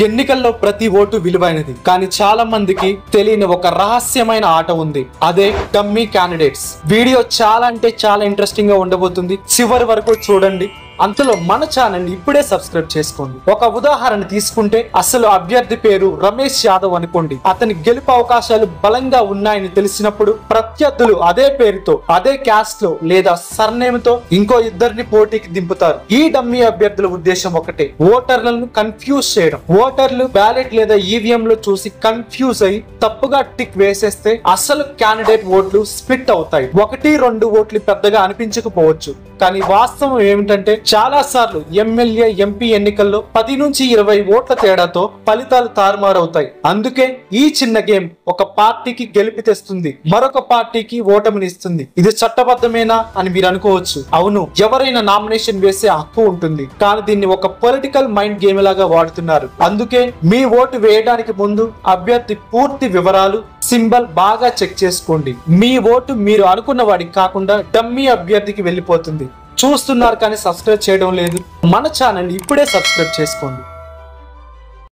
ఎన్నికల్లో ప్రతి ఓటు విలువైనది, కానీ చాలా మందికి తెలియని ఒక రహస్యమైన ఆట ఉంది. అదే డమ్మీ క్యాండిడేట్స్. వీడియో చాలా అంటే చాలా ఇంట్రెస్టింగ్ గా ఉండబోతుంది. చివరి వరకు చూడండి. అంతలో మన ఛానల్ ఇప్పుడే సబ్స్క్రైబ్ చేసుకోండి. ఒక ఉదాహరణ తీసుకుంటే, అసలు అభ్యర్థి పేరు రమేష్ యాదవ్ అనుకోండి. అతని గెలుపు అవకాశాలు బలంగా ఉన్నాయని తెలిసినప్పుడు ప్రత్యర్థులు అదే పేరుతో, అదే క్యాస్ట్ లో లేదా సర్నేమ్ తో ఇంకో ఇద్దరిని పోటీకి దింపుతారు. ఈ డమ్మీ అభ్యర్థుల ఉద్దేశం ఒకటే, ఓటర్లను కన్ఫ్యూజ్ చేయడం. ఓటర్లు బ్యాలెట్ లేదా ఈవీఎం లో చూసి కన్ఫ్యూజ్ అయి తప్పుగా టిక్ వేసేస్తే అసలు క్యాండిడేట్ ఓట్లు స్ప్లిట్ అవుతాయి. 1-2 ఓట్లు పెద్దగా అనిపించకపోవచ్చు, కానీ వాస్తవం ఏమిటంటే చాలా సార్లు ఎమ్మెల్యే, ఎంపీ ఎన్నికల్లో 10 నుంచి 20 ఓట్ల తేడాతో ఫలితాలు తారుమారవుతాయి. అందుకే ఈ చిన్న గేమ్ ఒక పార్టీకి గెలిపి తెస్తుంది, మరొక పార్టీకి ఓటమినిస్తుంది. ఇది చట్టబద్ధమేనా అని మీరు అనుకోవచ్చు. అవును, ఎవరైనా నామినేషన్ వేసే హక్కు ఉంటుంది, కానీ దీన్ని ఒక పొలిటికల్ మైండ్ గేమ్ లాగా వాడుతున్నారు. అందుకే మీ ఓటు వేయడానికి ముందు అభ్యర్థి పూర్తి వివరాలు, సింబల్ బాగా చెక్ చేసుకోండి. మీ ఓటు మీరు అనుకున్న వాడికి కాకుండా డమ్మీ అభ్యర్థికి వెళ్ళిపోతుంది. చూస్తున్నారు కానీ సబ్స్క్రైబ్ చేయడం లేదు. మన ఛానల్ ఇప్పుడే సబ్స్క్రైబ్ చేసుకోండి.